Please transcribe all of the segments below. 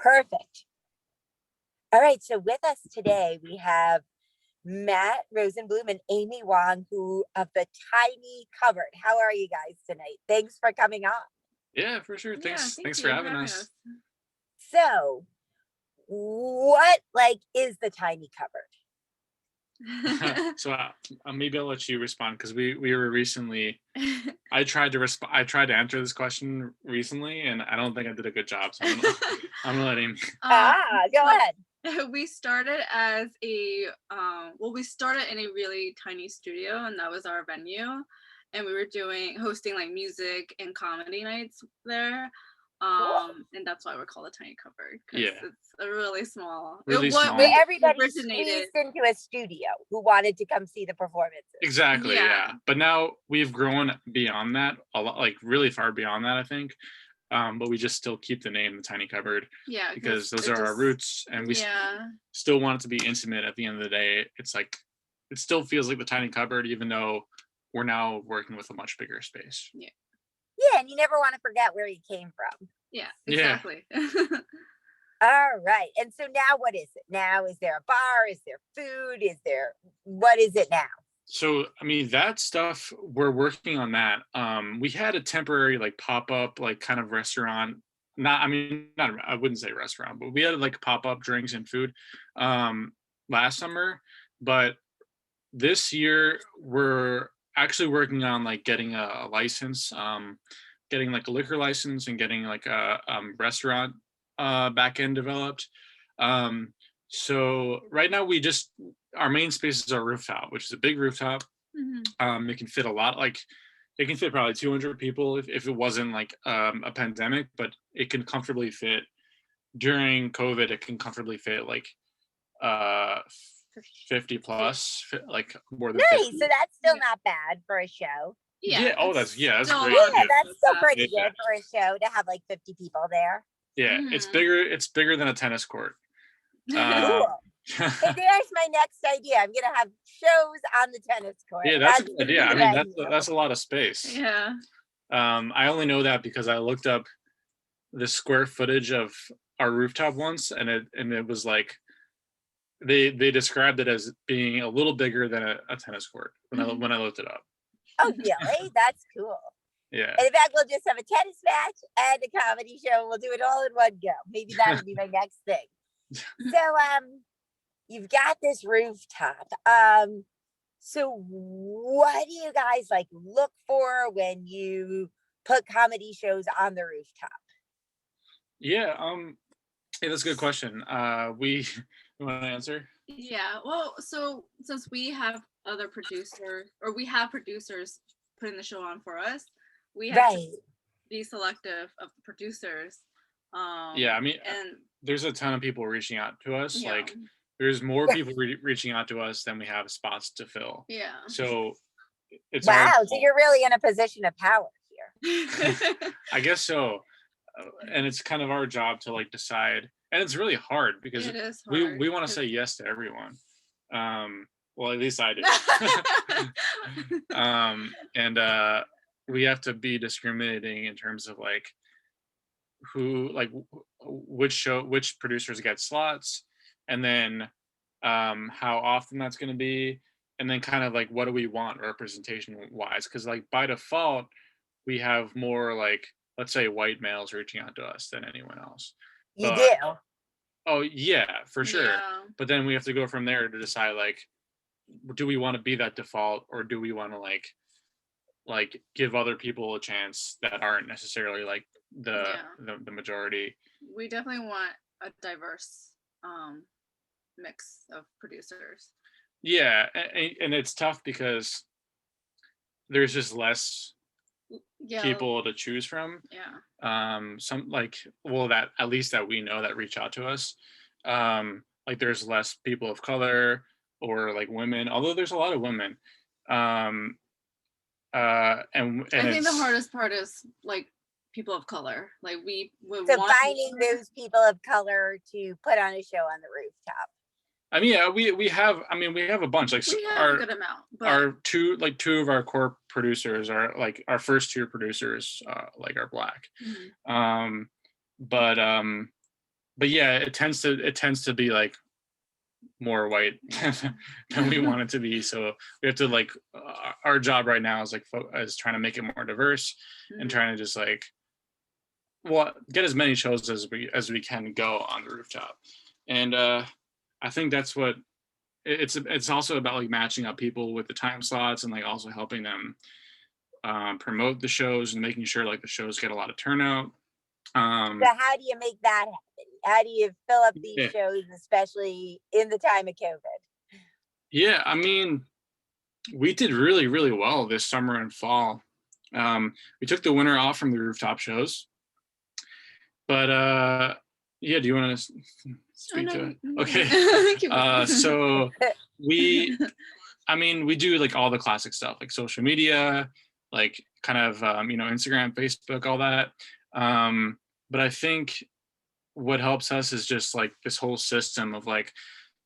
Perfect. All right. So with us today, we have Matt Rosenblum and Amy Wong, who of the Tiny Cupboard. How are you guys tonight? Thanks for coming on. Yeah, for sure. Yeah, Thanks for having us. So, what is the Tiny Cupboard? So maybe I'll let you respond because we were recently. I tried to answer this question recently, and I don't think I did a good job. So I'm gonna let him. Go ahead. We started as we started in a really tiny studio, and that was our venue, and we were hosting like music and comedy nights there. Cool. And that's why we're called a Tiny Cupboard, Yeah, it's a really small. Small. Where everybody squeezed into a studio who wanted to come see the performances. Exactly. Yeah. But now we've grown beyond that a lot, like really far beyond that, I think. But we just still keep the name the Tiny Cupboard. Yeah. Because those are our roots, and we still want it to be intimate. At the end of the day, it's like it still feels like the Tiny Cupboard, even though we're now working with a much bigger space. Yeah. Yeah, and you never want to forget where you came from. Yeah, exactly. Yeah. All right. And so now what is it? Now, is there a bar? Is there food? What is it now? So, I mean, that stuff, we're working on that. We had a temporary like pop-up, like kind of restaurant. I wouldn't say restaurant, but we had like pop-up drinks and food last summer. But this year we're actually working on like getting a license, getting like a liquor license and getting like a restaurant back end developed. So right now our main space is our rooftop, which is a big rooftop. Mm-hmm. It can fit it can fit probably 200 people if it wasn't like a pandemic, but it can comfortably fit during COVID. It can comfortably fit like 50 plus, like more than nice. 50. So that's still not bad for a show. Yeah. Oh, that's great. Yeah, that's still pretty good for a show to have like 50 people there. Yeah, it's bigger. It's bigger than a tennis court. Cool. Hey, there's my next idea. I'm gonna have shows on the tennis court. Yeah, that's a good idea. I mean, that's a lot of space. Yeah. I only know that because I looked up the square footage of our rooftop once, and it was like they described it as being a little bigger than a tennis court when I looked it up. Oh, really? That's cool. Yeah. And in fact, we'll just have a tennis match and a comedy show. We'll do it all in one go. Maybe that would be my next thing. So, you've got this rooftop. So what do you guys like look for when you put comedy shows on the rooftop? Yeah. Hey, that's a good question. You want to answer? Yeah. Well, so since we have other producers, or we have producers putting the show on for us, we have to be selective of the producers. Yeah, I mean, and there's a ton of people reaching out to us. Yeah. Like, there's more people reaching out to us than we have spots to fill. Yeah. So it's so you're really in a position of power here. I guess so. And it's kind of our job to like decide, and it's really hard because we want to say yes to everyone. Well, at least I do. And we have to be discriminating in terms of like which producers get slots, and then how often that's going to be, and then kind of like what do we want representation wise, because like by default we have more like, let's say, white males reaching out to us than anyone else. You do? Oh yeah, for sure. Yeah. But then we have to go from there to decide like, do we want to be that default, or do we want to like give other people a chance that aren't necessarily like the majority? We definitely want a diverse mix of producers. Yeah, and it's tough because there's just less people to choose from. Some like, well, that at least that we know that reach out to us, like there's less people of color or like women, although there's a lot of women. And I think the hardest part is like people of color. Like we would finding those people of color to put on a show on the rooftop. I mean, yeah, we have a bunch. Like we have a good amount. But our two of our core producers are like our first tier producers, like are Black. Mm-hmm. but yeah, it tends to be like more white than we want it to be. So we have to like our job right now is like is trying to make it more diverse and trying to just like get as many shows as we can go on the rooftop. And I think that's what it's also about, like matching up people with the time slots and like also helping them promote the shows and making sure like the shows get a lot of turnout. So how do you make that happen? How do you fill up these Yeah. shows, especially in the time of COVID? Yeah, I mean, we did really, really well this summer and fall. We took the winter off from the rooftop shows, but yeah, do you want to speak to it? Okay. So we do like all the classic stuff, like social media, like kind of Instagram, Facebook, all that. But I think what helps us is just like this whole system of like,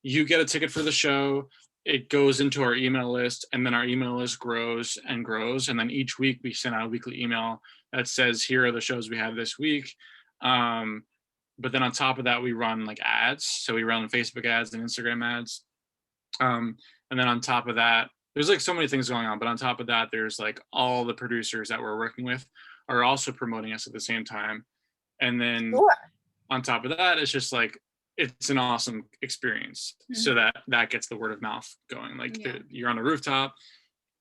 you get a ticket for the show, it goes into our email list, and then our email list grows and grows, and then each week we send out a weekly email that says, here are the shows we have this week. But then on top of that, we run like ads. So we run Facebook ads and Instagram ads. And then on top of that, there's like so many things going on, but on top of that, there's like all the producers that we're working with are also promoting us at the same time. And then on top of that, it's just like, it's an awesome experience. So that gets the word of mouth going. Like you're on a rooftop,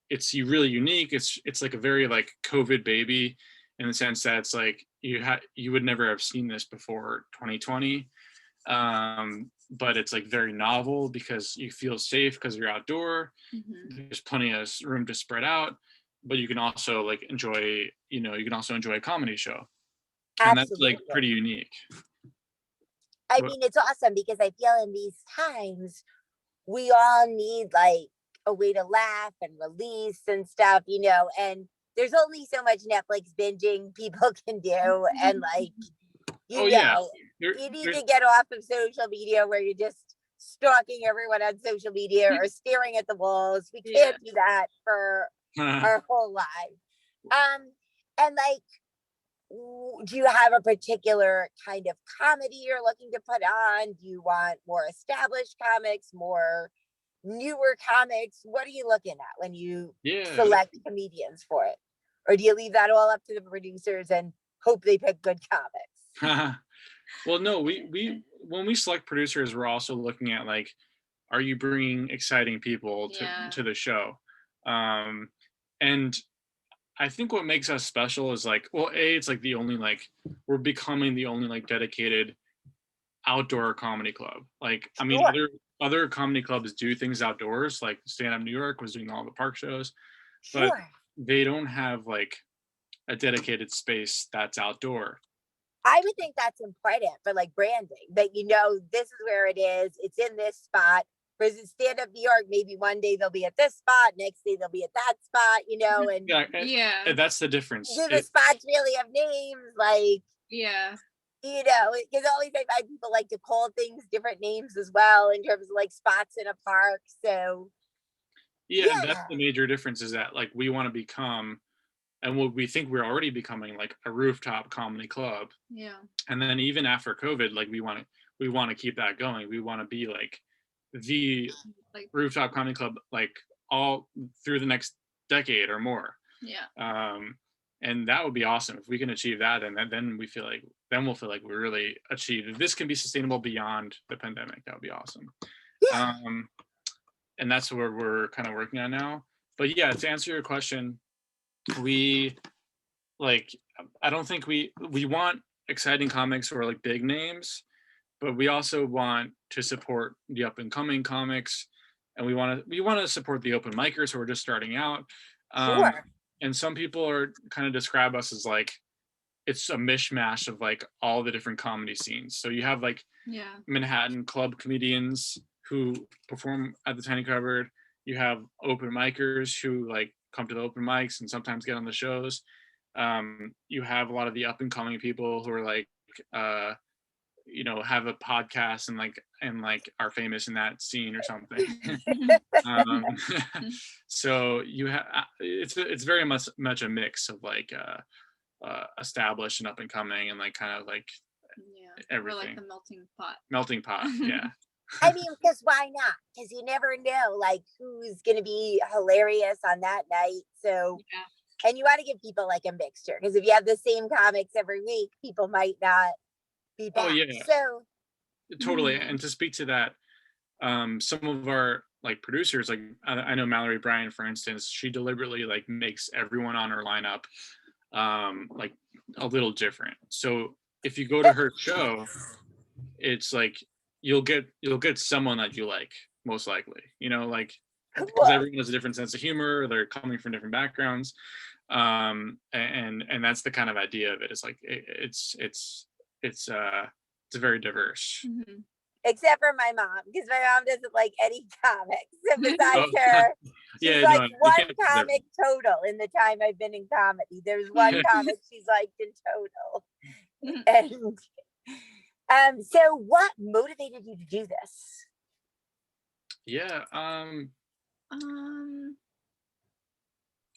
it's really unique. It's like a very like COVID baby in the sense that it's like you would never have seen this before 2020. But it's like very novel because you feel safe because you're outdoor. There's plenty of room to spread out, but you can also like enjoy a comedy show. And that's like pretty unique. I mean, it's awesome because I feel in these times we all need like a way to laugh and release and stuff, and there's only so much Netflix binging people can do. And like, you need to get off of social media where you're just stalking everyone on social media or staring at the walls. We can't do that for our whole life. And like, do you have a particular kind of comedy you're looking to put on? Do you want more established comics, more newer comics? What are you looking at when you select comedians for it? Or do you leave that all up to the producers and hope they pick good comics? Well, no, we when we select producers, we're also looking at like, are you bringing exciting people to the show? And I think what makes us special is like, well, it's like we're becoming the only like dedicated outdoor comedy club. Like, I mean, other comedy clubs do things outdoors, like Stand Up New York was doing all the park shows, but they don't have like a dedicated space that's outdoor. I would think that's important for like branding, that this is where it is. It's in this spot. Versus Stand Up New York, maybe one day they'll be at this spot, next day they'll be at that spot, and that's the difference. Do the spots really have names? Like, because always I find people like to call things different names as well in terms of like spots in a park. So that's the major difference, is that like we want to become, and what we think we're already becoming, like a rooftop comedy club. And then even after COVID, like we want to keep that going. We want to be like the rooftop comedy club like all through the next decade or more. And that would be awesome if we can achieve that. And then we'll feel like we really achieved, if this can be sustainable beyond the pandemic, that would be awesome. And that's where we're kind of working on now. But to answer your question, we like, I don't think we want exciting comics or like big names, but we also want to support the up and coming comics, and we want to support the open micers who are just starting out. And some people are kind of describe us as like, it's a mishmash of like all the different comedy scenes. So you have like Manhattan club comedians who perform at the Tiny Cupboard. You have open micers who like come to the open mics and sometimes get on the shows. You have a lot of the up and coming people who are like, have a podcast and are famous in that scene or something. So you have it's very much a mix of like established and up and coming, and like kind of like We're like everything. the melting pot. Melting pot, yeah. I mean, because why not? Because you never know, like, who's going to be hilarious on that night. So, Yeah. and you want to give people like a mixture, because if you have the same comics every week, people might not be back. Oh yeah, So, totally. And to speak to that, some of our like producers, like I know Mallory Bryan, for instance, she deliberately like makes everyone on her lineup like a little different. So if you go to her show, it's like you'll get someone that you like, most likely, you know, like because cool. everyone has a different sense of humor, they're coming from different backgrounds, and that's the kind of idea of it. It's like it's very diverse. Mhm. Except for my mom, because my mom doesn't like any comics. And besides Oh, her, she's yeah, like no, you one can't do that. comic total in the time I've been in comedy. There's one comic she's liked in total. And so what motivated you to do this? Yeah. Um.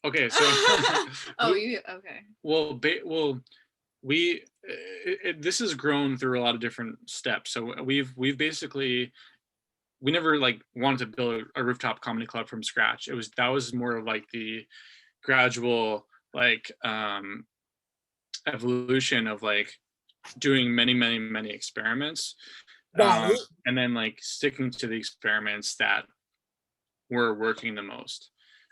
Okay. So. Oh, you okay? Well, we this has grown through a lot of different steps. So we've basically we never like wanted to build a rooftop comedy club from scratch. That was more of like the gradual like evolution of like doing many experiments, Right. and then like sticking to the experiments that were working the most.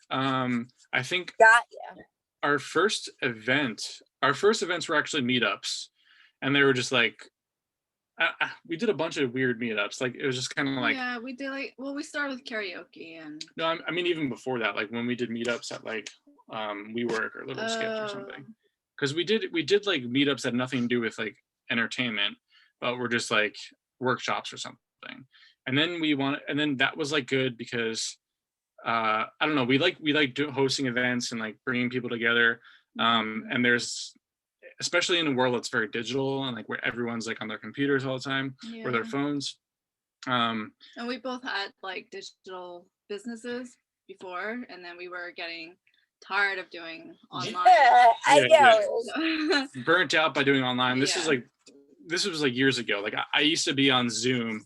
I think Got you. our first events were actually meetups, and they were just like we did a bunch of weird meetups. Like it was just kind of like, Yeah, we did we started with karaoke and no, I mean even before that, like when we did meetups at like WeWork or Little Skips or something, because we did like meetups that had nothing to do with like entertainment, but were just like workshops or something. And then that was like good because I don't know, we like hosting events and like bringing people together. And there's, especially in a world that's very digital and like where everyone's like on their computers all the time or their phones. And we both had like digital businesses before, and then we were getting tired of doing online. Yeah, I know. Burnt out by doing online. This was like years ago. Like I used to be on Zoom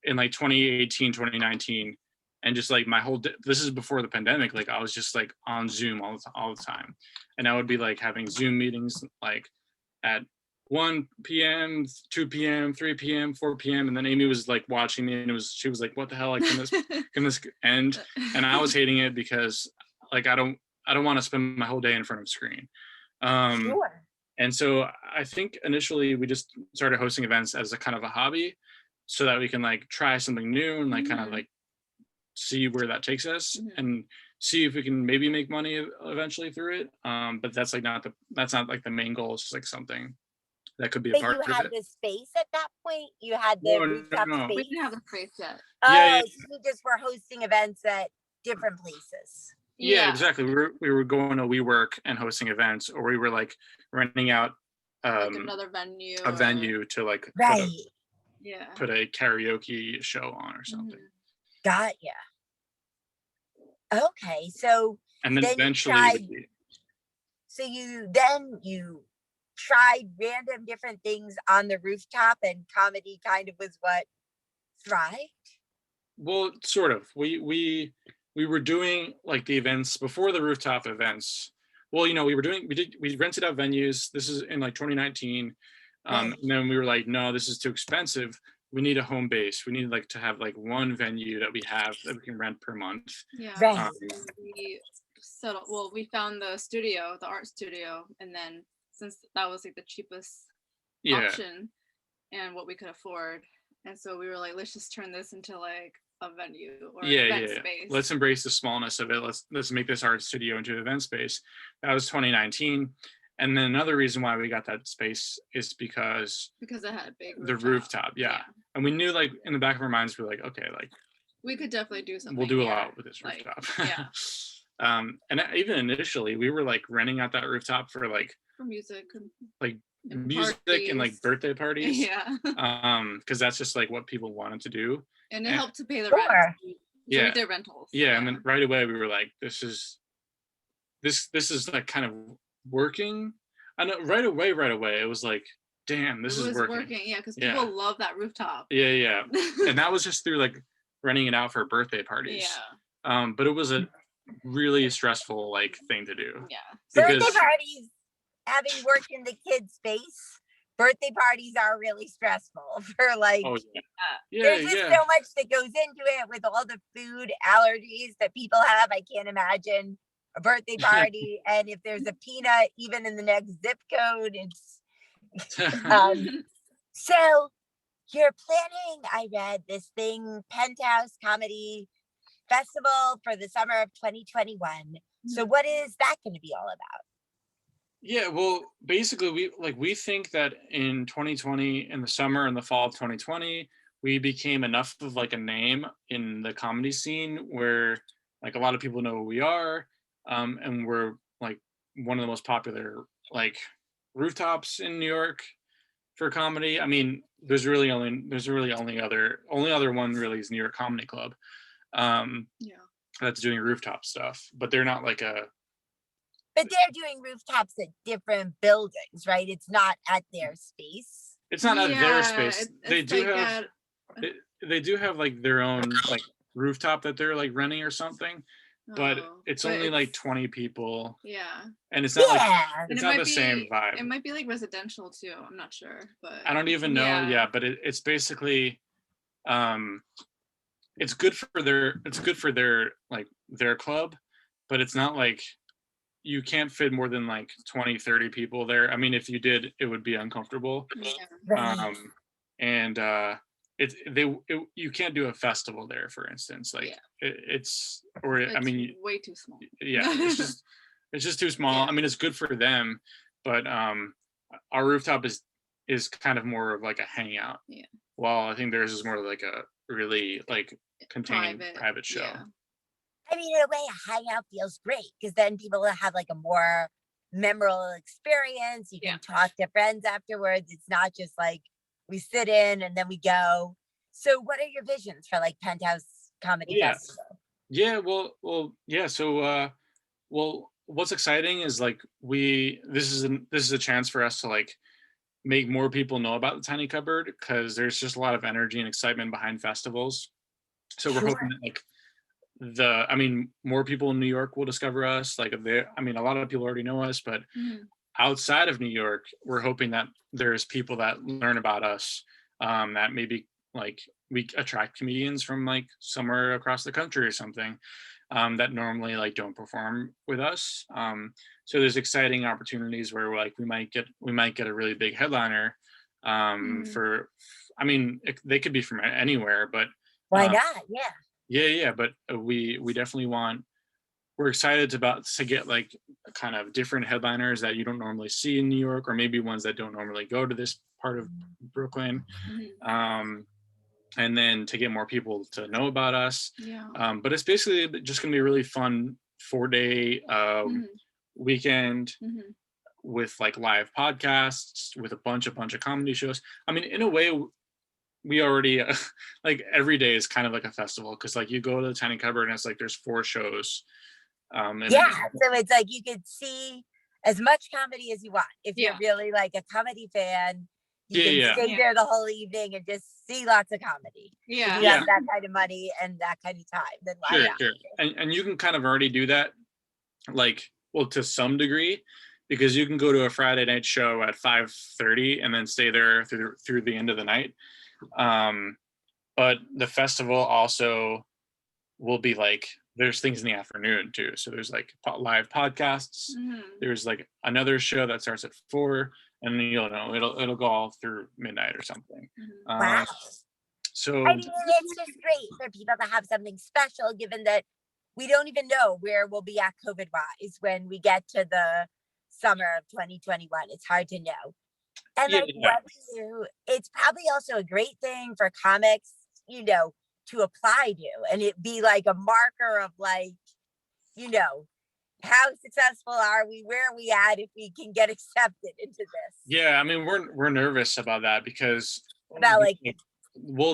in like 2018, 2019. And just like this is before the pandemic, like I was just like on Zoom all the time. And I would be like having Zoom meetings like at 1 p.m., 2 p.m., 3 p.m., 4 p.m. And then Amy was like watching me and she was like, what the hell? Like, can this end? And I was hating it because like I don't want to spend my whole day in front of a screen. Sure. And so I think initially we just started hosting events as a kind of a hobby so that we can like try something new and like kind of like see where that takes us and see if we can maybe make money eventually through it. But that's not like the main goal. It's just like something that could be a part of it. But you had the space at that point? You had the rooftop space? We didn't have the space yet. Oh, so you just were hosting events at different places. Yeah, exactly. We were going to WeWork and hosting events, or we were like renting out like another venue. A venue to like put a karaoke show on or something. Got ya. Okay, so and then eventually you tried random different things on the rooftop, and comedy kind of was what thrived. Well, sort of. We were doing like the events before the rooftop events. Well, you know, we rented out venues. This is in like 2019. And then we were like, no, this is too expensive. We need a home base. We need like to have like one venue that we can rent per month. Yeah. We found the art studio, and then since that was like the cheapest option and what we could afford, and so we were like, let's just turn this into like a venue or an event space. Let's embrace the smallness of it. Let's make this art studio into an event space. That was 2019. And then another reason why we got that space is because it had a big rooftop. Yeah. And we knew like in the back of our minds, we're like, okay, like we could definitely do something. We'll do a lot with this rooftop. And even initially we were like renting out that rooftop for music. Like music parties. And like birthday parties. Yeah. Because that's just like what people wanted to do. And it helped to pay the rent. So we did rentals. Yeah. And then right away we were like, this is like kind of working. I know right away it was like damn, this is working. Yeah, because people love that rooftop. Yeah. And that was just through like renting it out for birthday parties. Yeah. But it was a really stressful like thing to do. Yeah. Birthday parties, having worked in the kids space, birthday parties are really stressful for like, there's just so much that goes into it with all the food allergies that people have. I can't imagine a birthday party. And if there's a peanut, even in the next zip code, it's, so you're planning, I read this thing, Penthouse Comedy Festival for the summer of 2021. So what is that going to be all about? Yeah, well, basically we think that in 2020, in the summer and the fall of 2020, we became enough of like a name in the comedy scene where like a lot of people know who we are, and we're like one of the most popular like rooftops in New York for comedy. I mean, there's really only other one really is New York Comedy Club, that's doing rooftop stuff, but they're not like a. But they're doing rooftops at different buildings, right? It's not at their space. It's not at their space. They do like have they do have like their own like rooftop that they're like renting or something, but it's only like 20 people. Yeah. And it's not like it's not the same vibe. It might be like residential too. I'm not sure, but I don't even know. Yeah, but it's basically it's good for their like their club, but it's not like you can't fit more than like 20, 30 people there. I mean, if you did, it would be uncomfortable. Yeah. And you can't do a festival there, for instance. Like it's I mean, way too small. Yeah, it's just too small. I mean, it's good for them, but our rooftop is kind of more of like a hangout. Yeah. While I think theirs is more like a really like contained private show. Yeah. I mean, in a way, a hangout feels great because then people will have like a more memorable experience. You can talk to friends afterwards. It's not just like we sit in and then we go. So what are your visions for like Penthouse Comedy Festival? Yeah, well, yeah. So, what's exciting is like this is a chance for us to like make more people know about the Tiny Cupboard because there's just a lot of energy and excitement behind festivals. So we're hoping that like more people in New York will discover us. Like a lot of people already know us, but outside of New York, we're hoping that there's people that learn about us, that maybe like we attract comedians from like somewhere across the country or something, that normally like don't perform with us. So there's exciting opportunities where like we might get a really big headliner, they could be from anywhere, but why not? Yeah, but we definitely we're excited to get like kind of different headliners that you don't normally see in New York, or maybe ones that don't normally go to this part of Brooklyn. And then to get more people to know about us. But it's basically just gonna be a really fun 4-day weekend with like live podcasts, with a bunch of comedy shows. I mean, in a way, we already like every day is kind of like a festival because like you go to the Tiny Cupboard and it's like there's 4 shows. So it's like you could see as much comedy as you want if you're really like a comedy fan. You can stay there the whole evening and just see lots of comedy. If you have that kind of money and that kind of time, then why not? Sure. And you can kind of already do that, like, well, to some degree, because you can go to a Friday night show at 5:30 and then stay there through the end of the night. But the festival also will be like there's things in the afternoon too. So there's like live podcasts. There's like another show that starts at 4, and then it'll go all through midnight or something. Wow. So I mean, it's just great for people to have something special, given that we don't even know where we'll be at COVID wise when we get to the summer of 2021. It's hard to know. And like what we do, it's probably also a great thing for comics, to apply to, and it be like a marker of like, how successful are we? Where are we at if we can get accepted into this? Yeah, I mean, we're nervous about that because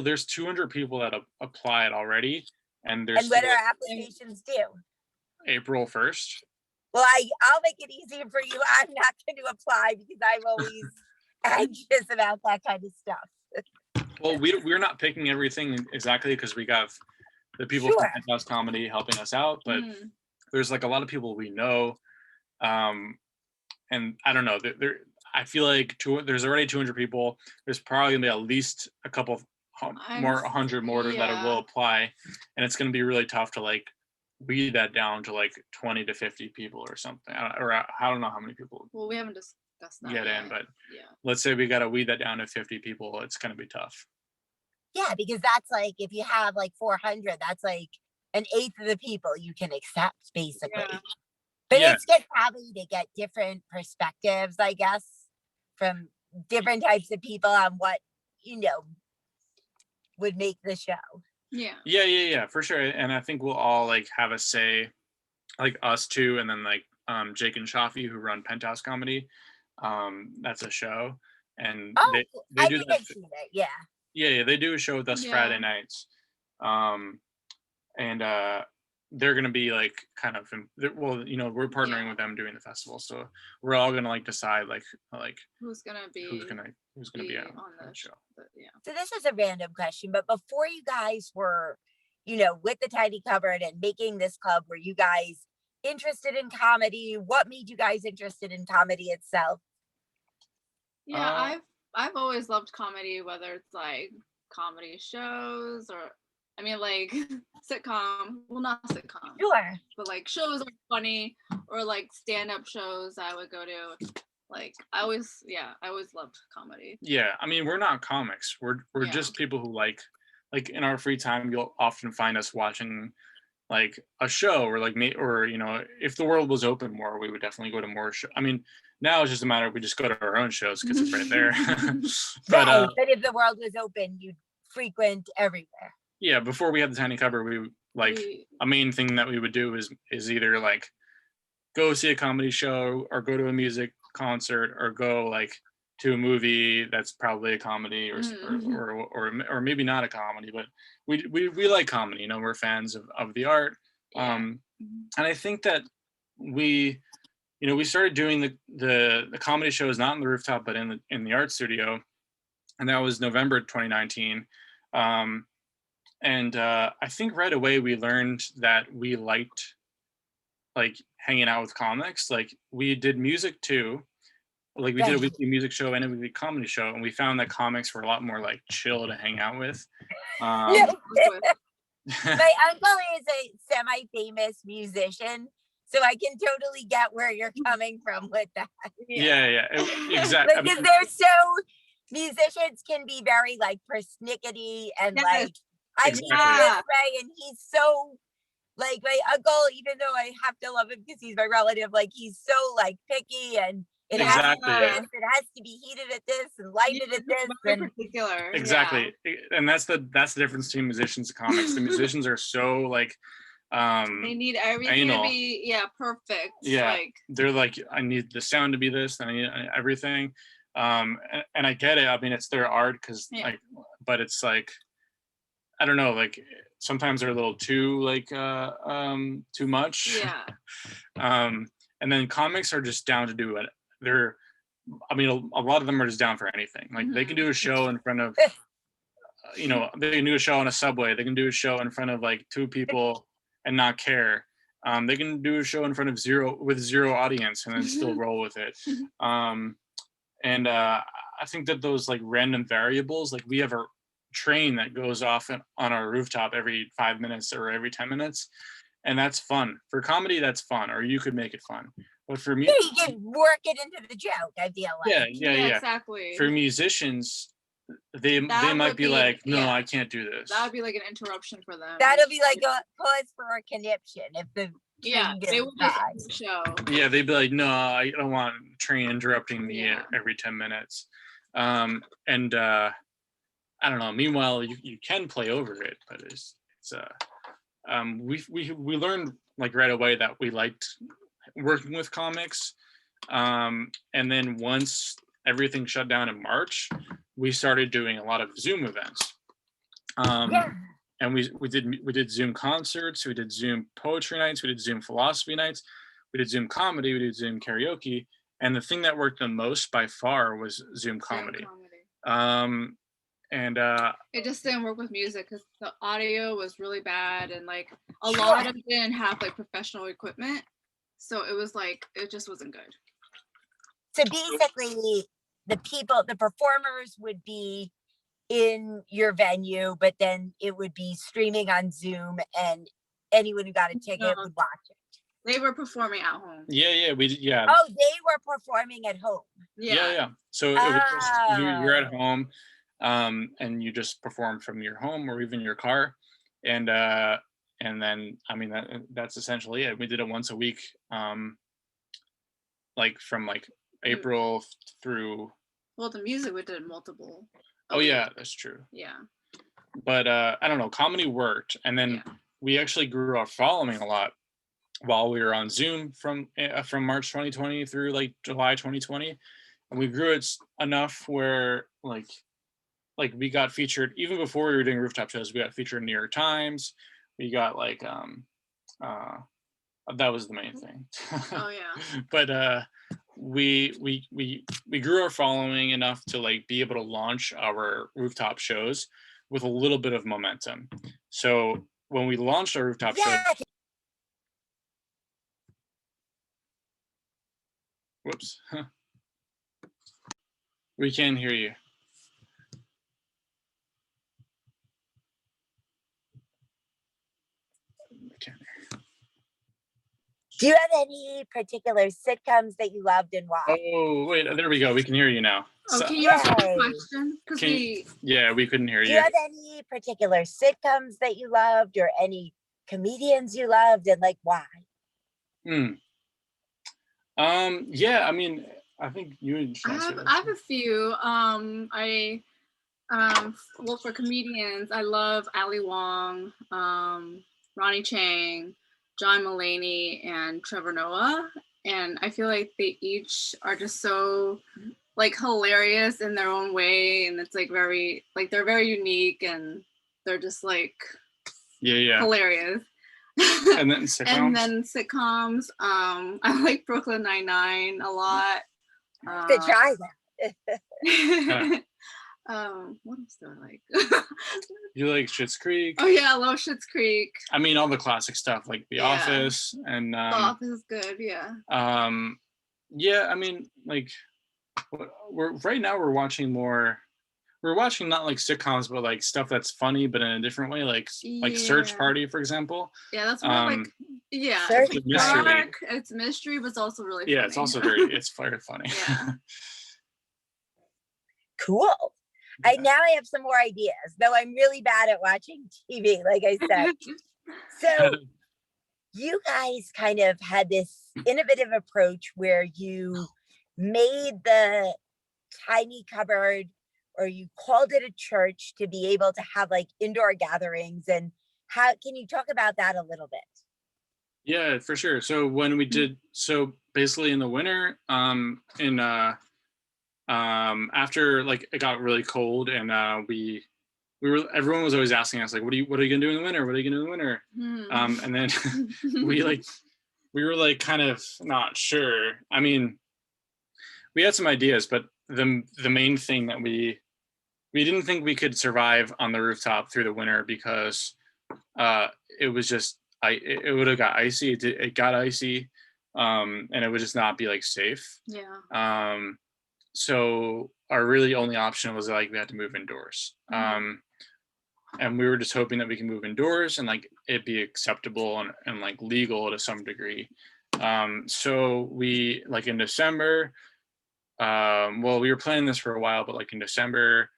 there's 200 people that applied already, and what are applications due? April 1st. Well, I'll make it easier for you. I'm not going to apply because I've always anxious about that kind of stuff. Well, we're not picking everything exactly because we got the people from Sure. Penthouse Comedy helping us out, but there's like a lot of people we know, and I don't know. I feel like there's already 200 people. There's probably gonna be at least a couple more, 100 more that will apply, and it's gonna be really tough to like weed that down to like 20 to 50 people or something. I don't know how many people. Well, we haven't discussed that get yet. in, but let's say we got to weed that down to 50 people. It's gonna be tough. Yeah, because that's like if you have like 400, that's like an eighth of the people you can accept, basically. Yeah. But it's good probably to get different perspectives, I guess, from different types of people on what, would make the show. Yeah, for sure. And I think we'll all like have a say, like us two, and then like Jake and Shafi, who run Penthouse Comedy. That's a show, and they do that. Yeah, they do a show with us Friday nights, and they're gonna be like kind of we're partnering with them doing the festival, so we're all gonna like decide like who's gonna be on the show. But, so this is a random question, but before you guys were with the Tiny Cupboard and making this club, were you guys interested in comedy? What made you guys interested in comedy itself? I've always loved comedy, whether it's like comedy shows or like sitcom, well, not sitcom, sure, but like shows are funny, or like stand-up shows I would go to. Like I always loved comedy. Yeah, we're not comics. We're just people who like in our free time, you'll often find us watching like a show, or like if the world was open more, we would definitely go to more shows. Now it's just a matter of we just go to our own shows because it's right there. but if the world was open, you'd frequent everywhere. Yeah, before we had the Tiny Cupboard, a main thing that we would do is either like go see a comedy show, or go to a music concert, or go like to a movie that's probably a comedy, or maybe not a comedy, but we like comedy. We're fans of the art, and I think that we started doing the comedy shows not in the rooftop but in the art studio, and that was November 2019. And I think right away we learned that we liked like hanging out with comics. Like we did music too. Like we did a weekly music show and a weekly comedy show, and we found that comics were a lot more like chill to hang out with. My uncle is a semi-famous musician, so I can totally get where you're coming from with that. Yeah, exactly. Because musicians can be very like persnickety and like I'm this way, and he's so like my uncle, even though I have to love him because he's my relative, like he's so like picky, and it has to be this, it has to be heated at this and lighted at this, and particular. Exactly. And that's the difference between musicians and comics. The musicians are so like they need everything to be perfect. Yeah, they're like, I need the sound to be this, and I need everything. And I get it. It's their art because but it's like, I don't know, like sometimes they're a little too like too much. And then comics are just down to do it. They're a lot of them are just down for anything. Like they can do a show in front of they can do a show on a subway, they can do a show in front of like 2 people and not care. They can do a show in front of zero audience and then still roll with it. And I think that those like random variables, like we have a train that goes off on our rooftop every 5 minutes or every 10 minutes, and that's fun. For comedy, that's fun, or you could make it fun. But for me, you can work it into the joke, I feel like. Yeah, exactly. For musicians, they might be like, no, I can't do this. That would be like an interruption for them. That'll be like a pause for a conniption if the they would show. Yeah, they'd be like, no, I don't want train interrupting me every 10 minutes. And I don't know. Meanwhile, you can play over it, but we learned like right away that we liked working with comics. And then once everything shut down in March, we started doing a lot of Zoom events. And we did Zoom concerts, we did Zoom poetry nights, we did Zoom philosophy nights, we did Zoom comedy, we did Zoom karaoke, And the thing that worked the most by far was Zoom comedy. Um, and It just didn't work with music because the audio was really bad, and like a Sure. lot of it didn't have like professional equipment, so it was like it just wasn't good. So basically, the performers would be in your venue, but then it would be streaming on Zoom, and anyone who got a ticket would watch it. They were performing at home. Yeah. Oh, they were performing at home. Yeah. So it was just, you're at home, and you just perform from your home or even your car, and then I mean that's essentially it. We did it once a week, like from like April through. Well, the music we did multiple. Oh yeah, that's true. Yeah. But I don't know, comedy worked, and then we actually grew our following a lot while we were on Zoom from March 2020 through like July 2020, and we grew it enough where like we got featured even before we were doing rooftop shows. We got featured in New York Times. We got like that was the main thing. Oh yeah. But we grew our following enough to like be able to launch our rooftop shows with a little bit of momentum. So when we launched our rooftop show, whoops, we can't hear you. Do you have any particular sitcoms that you loved and why? Oh, wait, there we go. We can hear you now. Oh, can you ask a question? We couldn't hear you. Do you have any particular sitcoms that you loved or any comedians you loved and like why? Yeah, I mean, I think you I have a few. Well, for comedians, I love Ali Wong, Ronnie Chang, John Mulaney, and Trevor Noah. And I feel like they each are just so like hilarious in their own way, and it's like very like they're very unique, and they're just like hilarious. And then sitcoms. I like Brooklyn Nine-Nine a lot. To try that. What else do I like? You like Schitt's Creek? Oh yeah, I love Schitt's Creek. I mean, all the classic stuff like The Office and. The Office is good, yeah. Yeah, I mean, like, right now we're watching not like sitcoms, but like stuff that's funny, but in a different way, like Search Party, for example. Yeah, that's more like it's mystery. Dark, it's mystery, but it's also really funny. Yeah, it's also it's very funny. Yeah. Cool. Yeah. Now I have some more ideas, though I'm really bad at watching TV, like I said. So you guys kind of had this innovative approach where you made the tiny cupboard, or you called it a church, to be able to have like indoor gatherings. And how can you talk about that a little bit? Yeah, for sure. So when we did, so basically in the winter, after like it got really cold, and everyone was always asking us like, what are you gonna do in the winter? What are you gonna do in the winter? And then we were like kind of not sure. I mean, we had some ideas, but the main thing that we didn't think we could survive on the rooftop through the winter, because it was just it would have got icy. It got icy, and it would just not be like safe. Yeah. So our really only option was like we had to move indoors. And we were just hoping that we can move indoors and like it be acceptable and like legal to some degree. So we like in December, well, we were planning this for a while, but like in December,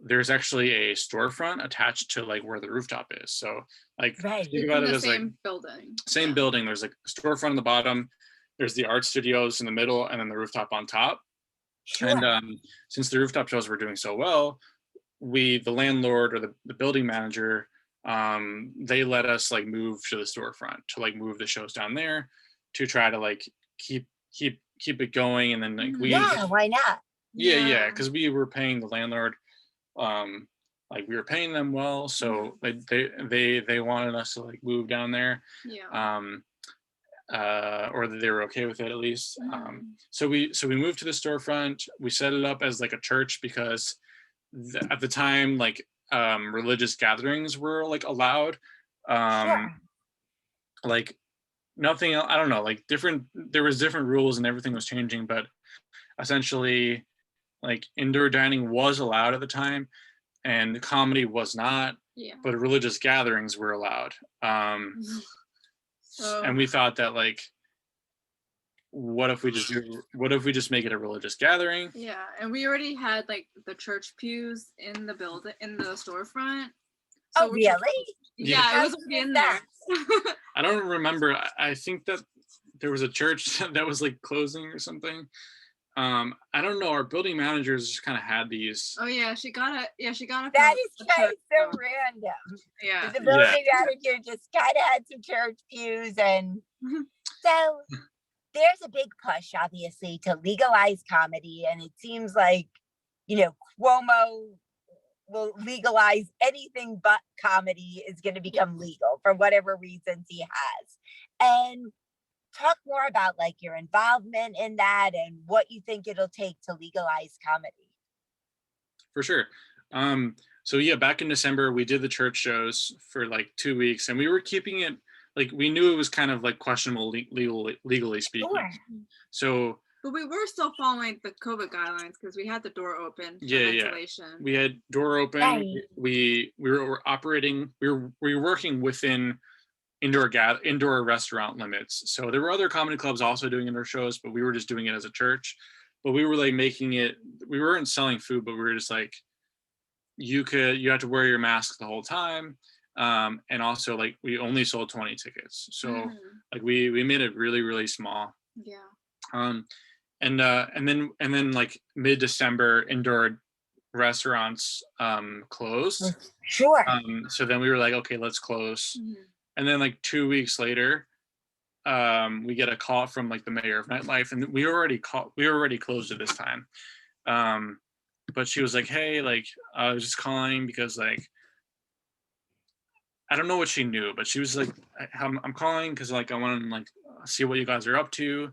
there's actually a storefront attached to like where the rooftop is. So like think about it as like same building. There's like a storefront on the bottom. There's the art studios in the middle, and then the rooftop on top. Sure. And since the rooftop shows were doing so well, the landlord or the building manager, they let us like move to the storefront to like move the shows down there to try to like keep it going. And then like why not? Yeah, because we were paying the landlord, like we were paying them well, so they wanted us to like move down there. or that they were okay with it at least. Mhm. So we moved to the storefront. We set it up as like a church because at the time, like religious gatherings were like allowed. Um, Sure. like nothing I don't know, like different, there was different rules and everything was changing, but essentially like indoor dining was allowed at the time and comedy was not, Yeah. but religious gatherings were allowed. Um, So and we thought that like, what if we just make it a religious gathering? yeah, and we already had like the church pews in the building in the storefront. Oh, So we just, really? Yeah. yeah, it How was cool already is in there. that? I don't remember. I think that there was a church that was like closing or something. I don't know. Our building managers just kind of had these. Oh yeah, she got it That from is the kind church. of so random. Yeah. The Yeah. building manager just kind of had some church pews. And so there's a big push, obviously, to legalize comedy. And it seems like, Cuomo will legalize anything but comedy is going to become legal for whatever reasons he has. And talk more about like your involvement in that and what you think it'll take to legalize comedy. For sure. So yeah, back in December, we did the church shows for like 2 weeks, and we were keeping it like we knew it was kind of like questionable legally speaking. Sure. So But we were still following the COVID guidelines because we had the door open for yeah, ventilation. we had door open. Right. We were operating. We were working within indoor restaurant limits. So there were other comedy clubs also doing indoor shows, but we were just doing it as a church. But we were like making it. We weren't selling food, but we were just like, you had to wear your mask the whole time, and also like we only sold 20 tickets, so Mhm. like we made it really really small. Yeah. um and then like mid-December, indoor restaurants closed. Sure. So then we were like, okay, let's close. Mhm. And then like 2 weeks later, we get a call from like the mayor of nightlife, and we already closed at this time. But she was like, hey, like I was just calling because like I don't know what she knew, but she was like, I'm calling because like I want to like see what you guys are up to,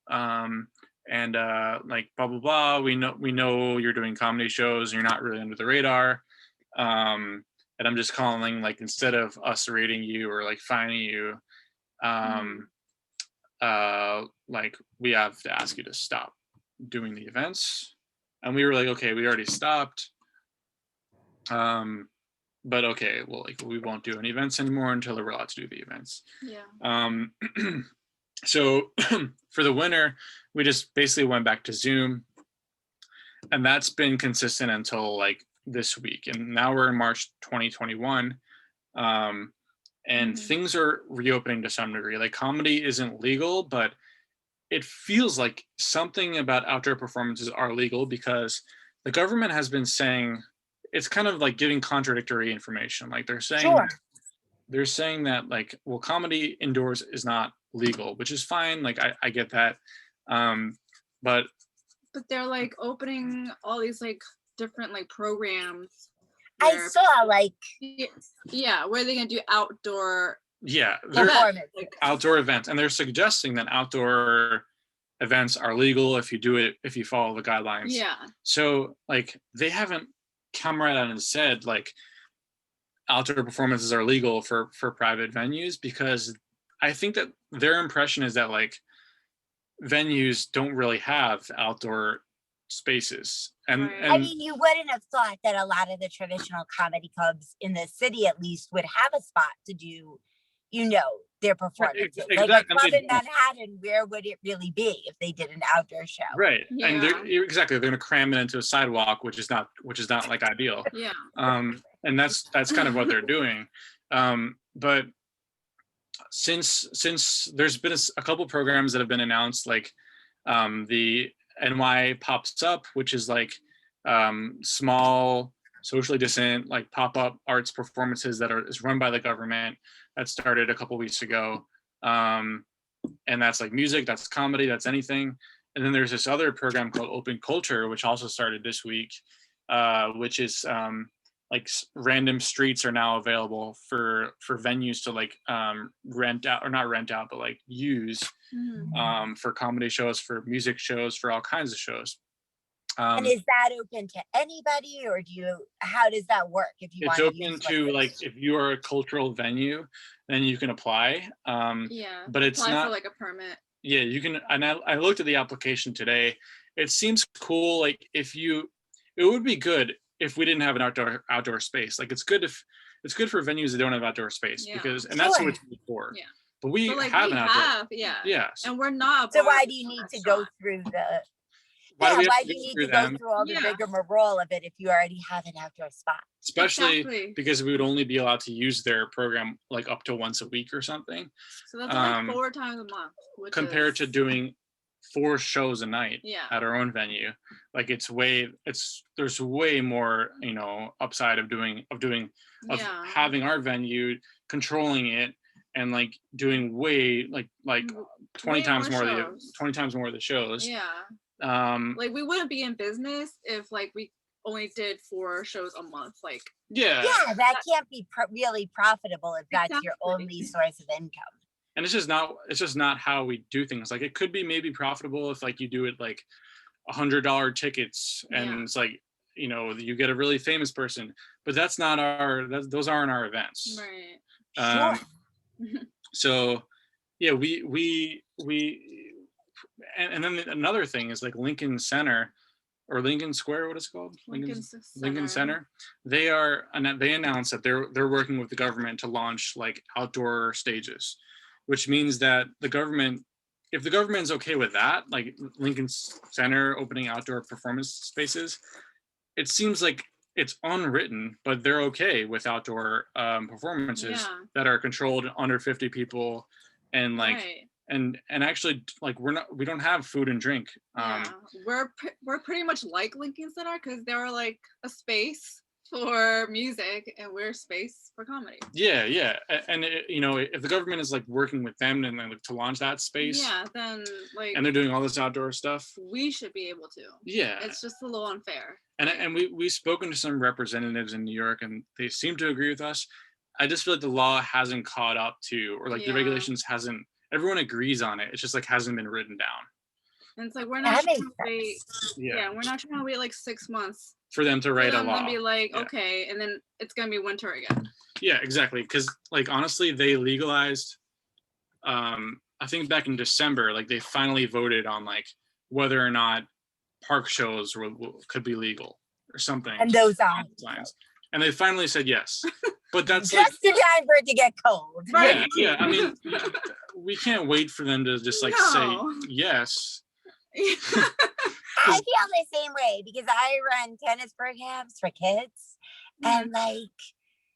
um, and like blah blah blah. We know you're doing comedy shows and you're not really under the radar, and I'm just calling like instead of us rating you or like fining you, um, like we have to ask you to stop doing the events. And we were like, okay, we already stopped. But okay, well, like we won't do any events anymore until we're allowed to do the events. Yeah. So for the winter, we just basically went back to Zoom, and that's been consistent until like this week. And now we're in March 2021, and Mhm. things are reopening to some degree. Like comedy isn't legal, but it feels like something about outdoor performances are legal because the government has been saying, it's kind of like giving contradictory information. Like Sure. they're saying that like, well, comedy indoors is not legal, which is fine. Like I get that. But But they're like opening all these like different like programs I where saw like yeah, where they can do outdoor yeah, they're performance. like outdoor events, and they're suggesting that outdoor events are legal if you follow the guidelines. yeah. So like they haven't come right out and said like outdoor performances are legal for private venues, because I think that their impression is that like venues don't really have outdoor spaces. And Right. I mean, you wouldn't have thought that a lot of the traditional comedy clubs in the city, at least, would have a spot to do, their performances. Like a exactly, club in Manhattan, where would it really be if they did an outdoor show? right. And Yeah. exactly, they're going to cram it into a sidewalk, which is not like ideal. Yeah. And that's kind of what they're doing. But since there's been a couple programs that have been announced, like the NY Pops Up, which is like small socially distant like pop-up arts performances is run by the government, that started a couple weeks ago. And that's like music, that's comedy, that's anything. And then there's this other program called Open Culture, which also started this week, which is like random streets are now available for venues to like rent out, or not rent out, but like use for comedy shows, for music shows, for all kinds of shows. And is that open to anybody, or how does that work if you it's want open to like, if you are a cultural venue, then you can apply. But it's apply not for like a permit. Yeah, you can. And I looked at the application today. It seems cool. Like it would be good if we didn't have an outdoor space. Like it's good for venues that don't have outdoor space, because that's what it's for. Yeah. But we But, like, have we an outdoor. have, yeah. Yes. And we're not. So why do you need to go through the? Why do you need to go through all the rigmarole of it if you already have an outdoor spot? Especially because we would only be allowed to use their program like up to once a week or something. So that's like 4 times a month. Compared to doing 4 shows a night at our own venue. Like there's way more, upside of having our venue, controlling it, and like doing way like 20 times more of the shows. Yeah. Like we wouldn't be in business if like we only did 4 shows a month. Like that can't be really profitable if that's your only source of income. And it's just not how we do things. Like it could be maybe profitable if like you do it like $100 tickets, and it's like, you get a really famous person, but that's not those aren't our events. Right. So yeah, we and then another thing is like Lincoln Center or Lincoln Square, what is it called? Lincoln Center. They announced that they're working with the government to launch like outdoor stages, which means that if the government's okay with that, like Lincoln Center opening outdoor performance spaces, it seems like it's unwritten, but they're okay with outdoor performances that are controlled under 50 people, and like and actually like we don't have food and drink. We're pretty much like Lincoln Center, because they're like a space for music and we're space for comedy. And if the government is like working with them and like to launch that space, then like, and they're doing all this outdoor stuff, we should be able to. It's just a little unfair. And we've spoken to some representatives in New York, and they seem to agree with us. I just feel like the law hasn't caught up to, or like the regulations hasn't, everyone agrees on it, it's just like hasn't been written down. And it's like we're not trying to wait. We're not trying to wait like 6 months for them to write a law. And be like, okay, and then it's gonna be winter again. Yeah, exactly. Because like honestly, they legalized. I think back in December, like they finally voted on like whether or not park shows could be legal or something. And those are. And they finally said yes. But that's just in time for it to get cold. Right? Yeah. I mean, we can't wait for them to just like say yes. I feel the same way, because I run tennis programs for kids, and like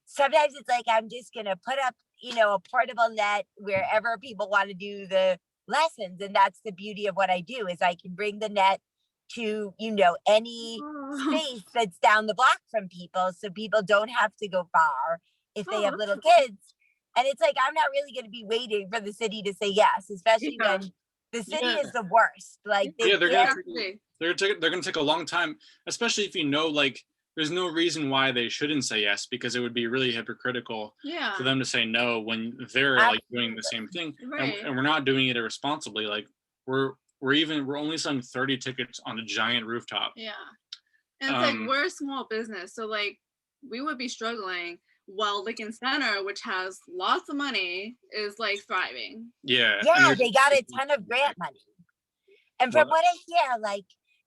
sometimes it's like I'm just gonna put up a portable net wherever people want to do the lessons, and that's the beauty of what I do, is I can bring the net to any space that's down the block from people, so people don't have to go far if they have little kids. And it's like I'm not really going to be waiting for the city to say yes, especially when the city is the worst. Like they're gonna take a long time, especially if like there's no reason why they shouldn't say yes, because it would be really hypocritical for them to say no when they're like doing the same thing, and we're not doing it irresponsibly. Like we're only selling 30 tickets on a giant rooftop. And it's like we're a small business, so like we would be struggling, while Lincoln Center, which has lots of money, is like thriving. Yeah, they got a ton of grant money. And from what I hear, like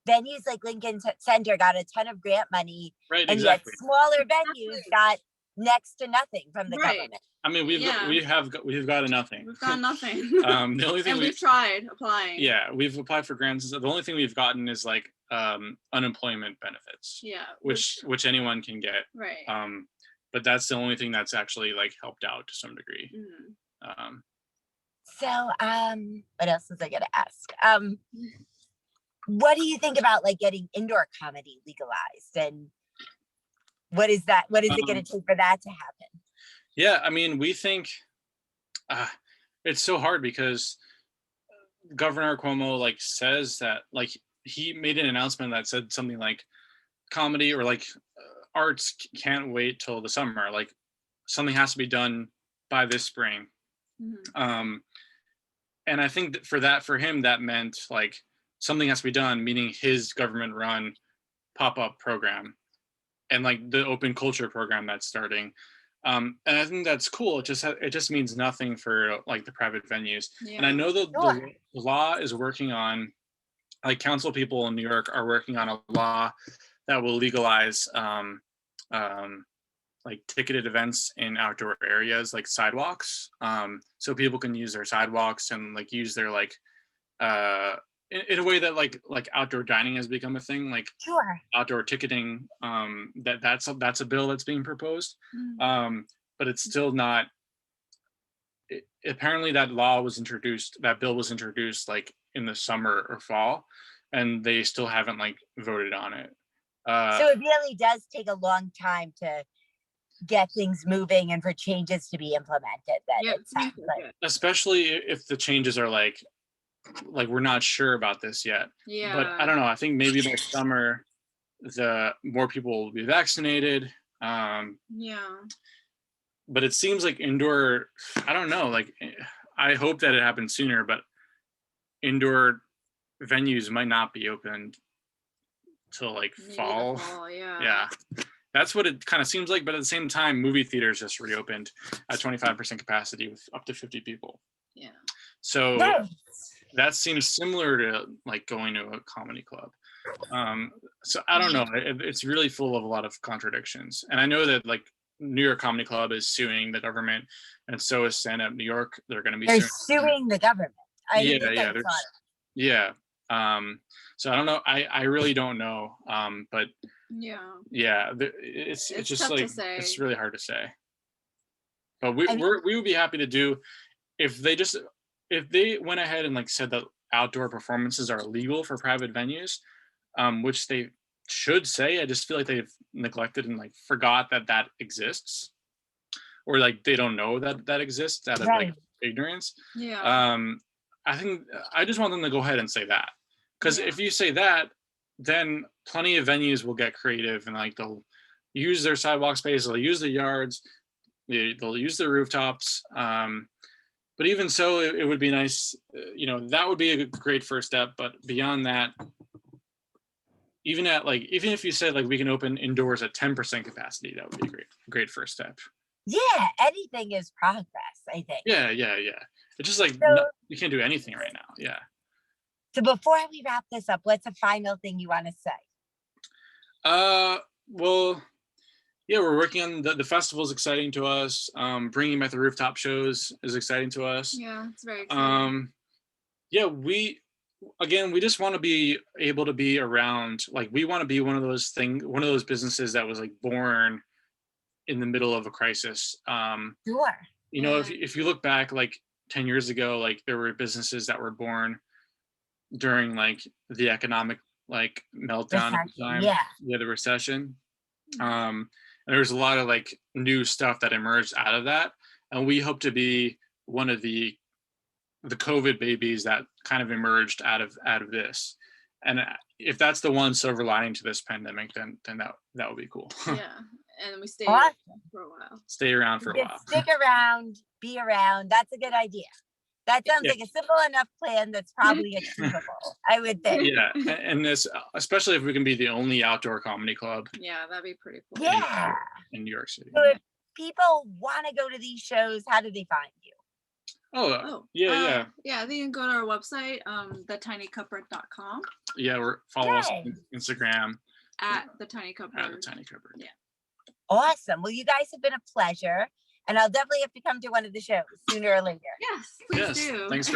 venues like Lincoln Center got a ton of grant money, and yet smaller venues got next to nothing from the government. I mean, we've got nothing. We've got nothing. The only thing we've tried applying. Yeah, we've applied for grants. The only thing we've gotten is like unemployment benefits. Which anyone can get. Right. But that's the only thing that's actually like helped out to some degree. What else was I gonna ask? What do you think about like getting indoor comedy legalized, and what is it going to take for that to happen? Yeah, I mean, we think it's so hard, because Governor Cuomo like says that like he made an announcement that said something like comedy, or like arts can't wait till the summer. Like something has to be done by this spring. Mhm. And I think that for him, that meant like something has to be done, meaning his government run pop-up program and like the open culture program that's starting. And I think that's cool. It just means nothing for like the private venues. And I Yeah. know that Sure. the law is working on, like council people in New York are working on a law that will legalize um, like ticketed events in outdoor areas like sidewalks, so people can use their sidewalks and like use their like uh in a way that like outdoor dining has become a thing, like Sure. outdoor ticketing. That's a bill that's being proposed, Mhm. but it's still not apparently that bill was introduced like in the summer or fall, and they still haven't like voted on it. uh So it really does take a long time to get things moving and for changes to be implemented. Then Yeah, it it sounds seems like like. it. Especially if the changes are like we're not sure about this yet. But I Yeah. don't know, I think maybe by summer the more people will be vaccinated. Yeah. But it seems like indoor, I don't know, like I hope that it happens sooner, but indoor venues might not be opened till like Maybe the fall. fall, yeah. Yeah, that's what it kind of seems like. But at the same time, movie theaters just reopened at 25% capacity with up to 50 people. Yeah. So Nice. that seems similar to like going to a comedy club. So I don't know. It's really full of a lot of contradictions. And I know that like New York Comedy Club is suing the government, and so is Stand Up New York. They're going to be They're suing. suing the government. I Yeah, think I yeah. saw it. Yeah. So I don't know. I really don't know. But Yeah. yeah, it's It's just tough to like say. it's really hard to say. But I mean, we would be happy to do if they went ahead and like said that outdoor performances are illegal for private venues, which they should say. I just feel like they've neglected and like forgot that that exists, or like they don't know that that exists out of like right. ignorance. Yeah. I think I just want them to go ahead and say that, because Yeah. if you say that, then plenty of venues will get creative and like they'll use their sidewalk space, they'll use the yards, they'll use the rooftops. But even so, it would be nice, that would be a great first step. But beyond that, even if you said like we can open indoors at 10% capacity, that would be a great first step. Yeah, anything is progress, I think. Yeah. It's just like So, you can't do anything right now. Yeah. so before we wrap this up, what's a final thing you want to say? Well, yeah, we're working on the festival is exciting to us. Bringing back the rooftop shows is exciting to us. Yeah, it's very exciting. Yeah, we just want to be able to be around. Like we want to be one of those businesses that was like born in the middle of a crisis. Sure. If you look back like 10 years ago, like there were businesses that were born during like the economic like meltdown at the Recession. time. Yeah. The recession. And there's a lot of like new stuff that emerged out of that, and we hope to be one of the COVID babies that kind of emerged out of this. And if that's the one silver lining to this pandemic, then that would be cool. Yeah, and we stay Awesome. for a while. Stay around for a Just while. stick around, be around. That's a good idea. That sounds Yeah. like a simple enough plan that's probably achievable, I would think. Yeah, and this, especially if we can be the only outdoor comedy club. Yeah, that'd be pretty cool. Yeah. In New York City. So if people want to go to these shows, how do they find you? Yeah. Yeah, they can go to our website, thetinycupboard.com. Yeah, follow us on Instagram at the Tiny Cupboard. At the Tiny Cupboard. Yeah. Awesome. Well, you guys have been a pleasure, and I'll definitely have to come to one of the shows sooner or later. Yes, please do. Thanks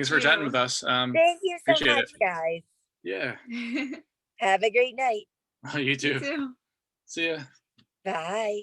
for chatting with us. Thank you so appreciate much, it. guys. Yeah. Have a great night. You too. You too. See ya. Bye.